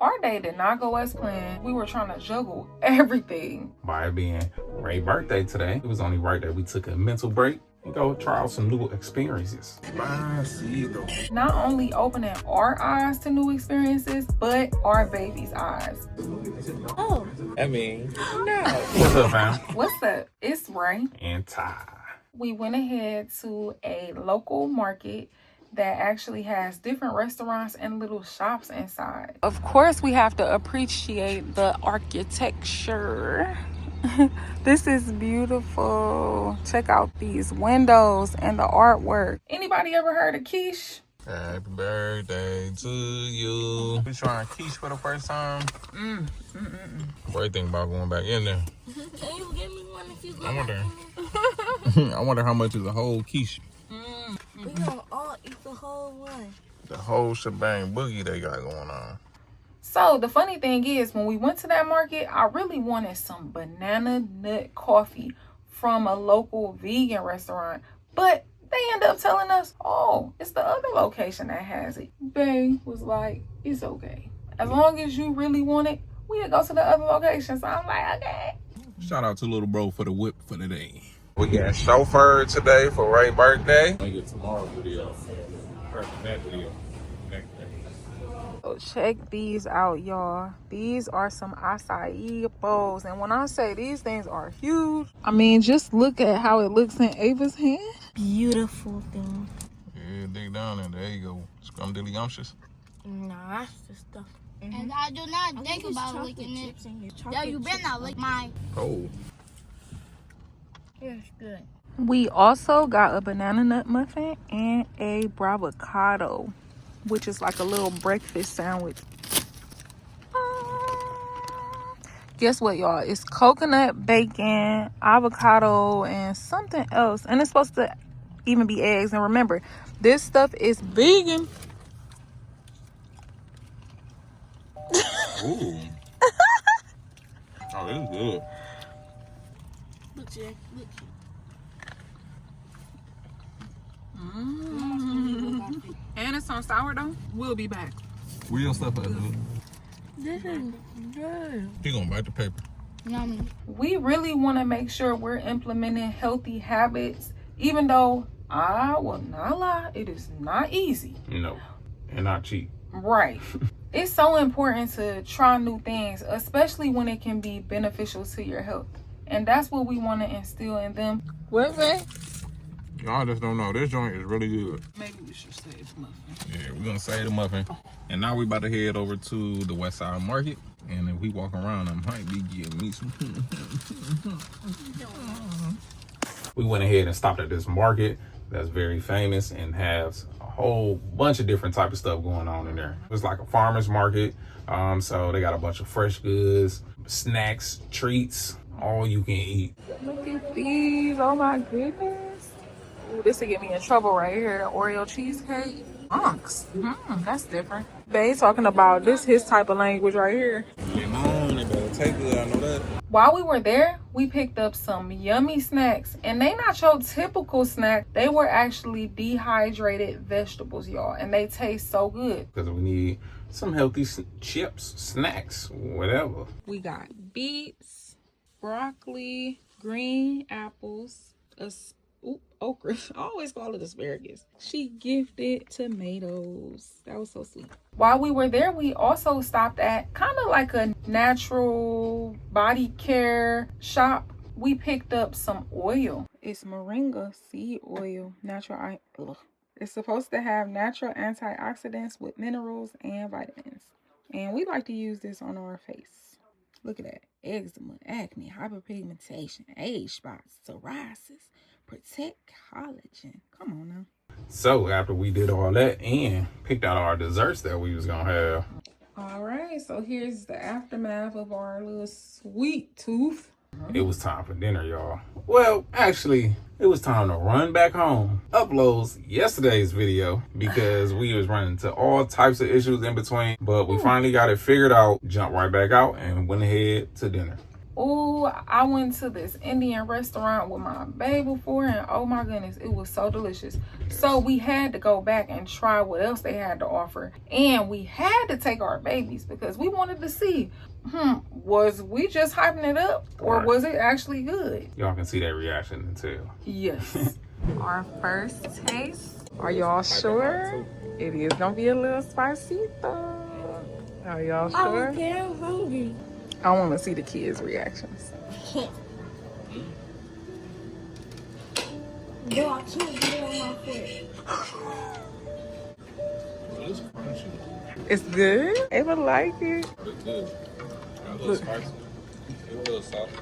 Our day did not go as planned. We were trying to juggle everything. By it being Ray's birthday today, it was only right that we took a mental break and go try out some new experiences. Not only opening our eyes to new experiences, but our baby's eyes. Oh. I mean, No. What's up, fam? What's up? It's Ray. And Ty. We went ahead to a local market that actually has different restaurants and little shops inside. Of course, we have to appreciate the architecture. This is beautiful. Check out these windows and the artwork. Anybody ever heard of quiche? happy birthday to you. We trying quiche for the first time. What do you think about going back in there? Can you give me one if you go? I wonder. I wonder how much is a whole quiche. We gonna all eat the whole one. The whole shebang boogie they got going on. So the funny thing is, when we went to that market, I really wanted some banana nut coffee from a local vegan restaurant, but they end up telling us, oh, it's the other location that has it. Bae was like, it's okay. As long as you really want it, we'll go to the other location. So I'm like, okay. Shout out to little bro for the whip for the day. We got chauffeur today for Ray's birthday. I get tomorrow's video. That video. So check these out, y'all. These are some acai bowls. And when I say these things are huge, I mean, just look at how it looks in Ava's hand. Beautiful thing. Yeah, dig down there. There you go. Scrumdiddlyumptious. Nah, that's the stuff. And I do not think about licking it. Yeah, you better not lick mine. Oh. It's good. We also got a banana nut muffin and a bravocado, which is like a little breakfast sandwich. Guess what, y'all? It's coconut, bacon, avocado, and something else. And it's supposed to even be eggs. And remember, this stuff is vegan. Ooh. Oh, this is good. Look, Jack. Look. And it's on sourdough. We'll be back. Real stuff like that. This is good. He gonna bite the paper. Yummy. We really want to make sure we're implementing healthy habits, even though I will not lie, it is not easy. No, and not cheap. Right. It's so important to try new things, especially when it can be beneficial to your health. And that's what we want to instill in them. What's that? Y'all just don't know. This joint is really good. Maybe we should save the muffin. Yeah, we're gonna save the muffin. And now we about to head over to the West Side Market. And if we walk around, I might be getting me some. We went ahead and stopped at this market that's very famous and has a whole bunch of different type of stuff going on in there. It's like a farmer's market. So they got a bunch of fresh goods, snacks, treats, all you can eat. Look at these. Oh my goodness. Ooh, this will get me in trouble right here. The Oreo cheesecake. Unks. That's different. They talking about this his type of language right here. Limon, it better take good, I know that. While we were there, we picked up some yummy snacks. And they not your typical snack. They were actually dehydrated vegetables, y'all. And they taste so good. Because we need some healthy chips, snacks, whatever. We got beets, broccoli, green apples, okra. I always call it asparagus. She gifted tomatoes. That was so sweet. While we were there, we also stopped at kind of like a natural body care shop. We picked up some oil. It's moringa seed oil. It's supposed to have natural antioxidants with minerals and vitamins. And we like to use this on our face. Look at that. Eczema, acne, hyperpigmentation, age spots, psoriasis. Protect collagen. Come on now. So after we did all that and picked out our desserts that we was gonna have. All right, so here's the aftermath of our little sweet tooth. It was time for dinner, y'all. Well, actually, it was time to run back home, upload yesterday's video because we was running into all types of issues in between, but we finally got it figured out, jumped right back out and went ahead to dinner. Oh, I went to this Indian restaurant with my baby before, and oh my goodness, it was so delicious. So we had to go back and try what else they had to offer. And we had to take our babies because we wanted to see, was we just hyping it up or was it actually good? Y'all can see that reaction and tell. Yes. Our first taste. Are y'all sure? It is gonna be a little spicy though. Are y'all sure? Okay, I'm hungry. I want to see the kids' reactions. No, I can't get it on my foot. It's crunchy. It's good. Ava like it. It's good. A little spicy. It's a little salty.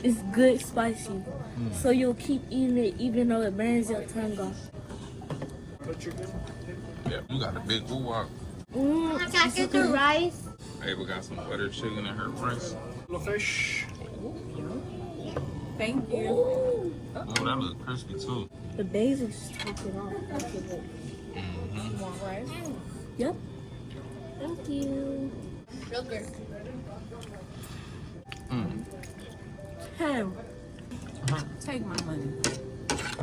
It's good spicy. So you'll keep eating it even though it burns your tongue off. Yeah, you got a big woo-wop. I got get the rice. Ava got some butter chicken in her rice. Fish. Thank you. Oh, that looks crispy too. The basil just top it off. You want rice? Yep. Thank you. Sugar. Hey, Take my money.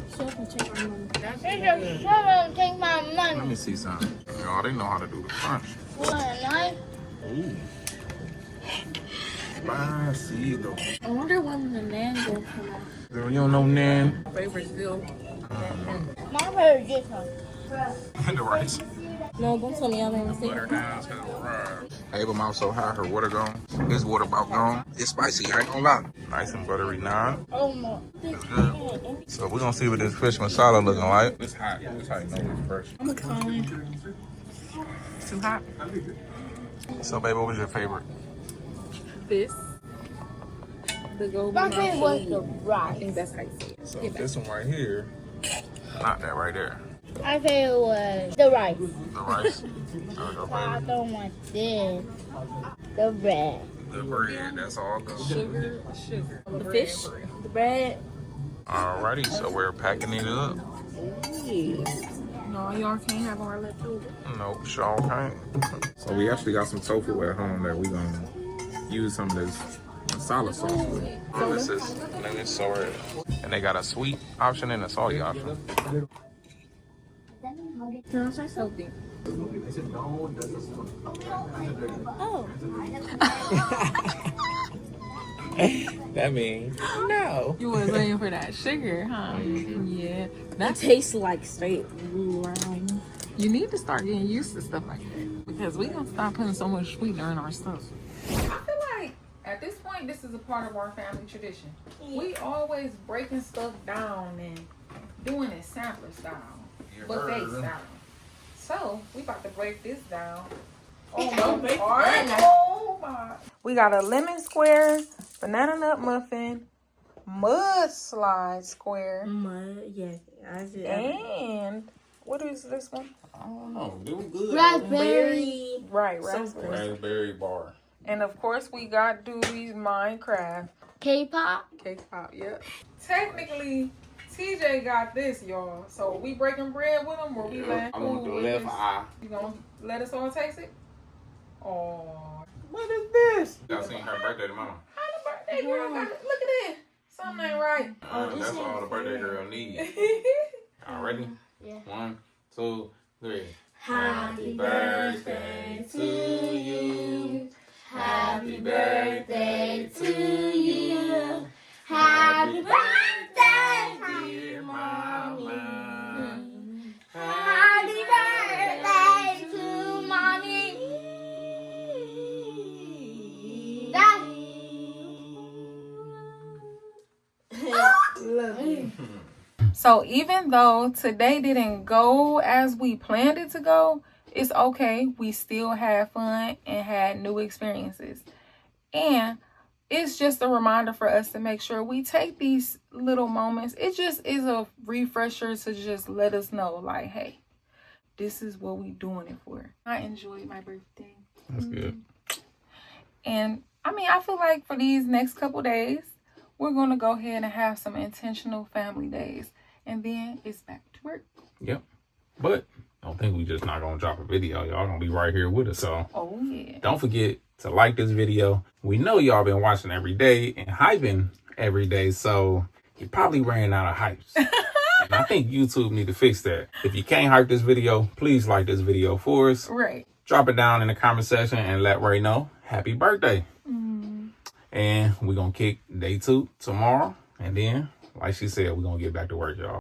so I can take my money. Someone take my Let money. me see something. Y'all, they know how to do the crunch. What, knife? Ooh. Spicy though. I wonder when the nan will come out. Girl, you don't know nan. Favorite still. My favorite is this one. The rice. No, don't tell me I made a mistake. Butter down, it's kind of raw. Ava mouth so high, her water gone. His water about gone. It's spicy, I ain't gonna lie. Nice and buttery now. Oh my. So we're gonna see what this fish masala looking like. It's hot. It's how you know it's fresh. I'm calling. Too hot. So, babe, what was your favorite? This. The golden My favorite was the I rice. think that's how you say it. So this one right here, not that right there. My favorite was the rice. The rice. That was your I favorite. don't want this. The bread. The bread. That's all good. Sugar. The fish, the bread. Alrighty, so we're packing it up. No, y'all can't have our leftovers. Nope, sure can't. So we actually got some tofu at home that we're gonna use some of this masala sauce with. This is lemon sour, and they got a sweet option and a salty option. No, it's not healthy. Oh. That means no. You was waiting for that sugar, huh? Yeah. That That tastes like straight lime. you need to start getting used to stuff like that because we gonna stop putting so much sweetener in our stuff. I feel like at this point, this is a part of our family tradition. We always breaking stuff down and doing it sampler style, buffet style. So we about to break this down. Oh my God. Oh my. We got a lemon square, banana nut muffin, mudslide square, Yeah, I did. and what is this one? I don't know. They were good. Raspberry. Right, raspberry. Raspberry bar. And of course, we got Dewey's Minecraft K-pop. cake pop. Yep. Technically, TJ got this, y'all. So we breaking bread with him, or we letting I want the food with left this? eye. You gonna let us all taste it? Oh, What is this? Y'all seen her birthday tomorrow. how the birthday girl got it? Look at it. Something ain't right. That's all the birthday girl needs. All ready? Yeah. 1, 2, 3. Happy birthday to you. Happy birthday to you. Happy birthday, dear mommy. Happy birthday to mommy. So even though today didn't go as we planned it to go, it's okay. We still had fun and had new experiences. And it's just a reminder for us to make sure we take these little moments. It just is a refresher to just let us know, like, hey, this is what we doing it for. I enjoyed my birthday. That's good. And I mean, I feel like for these next couple days, we're going to go ahead and have some intentional family days. And then it's back to work. Yep. But I don't think we just not gonna drop a video. Y'all gonna be right here with us. So Oh yeah. don't forget to like this video. We know y'all been watching every day and hyping every day, so you probably ran out of hypes. And I think YouTube need to fix that. If you can't hype this video, please like this video for us. Right. Drop it down in the comment section and let Ray know happy birthday. And we're gonna kick day 2 tomorrow. And then, like she said, we're gonna get back to work, y'all.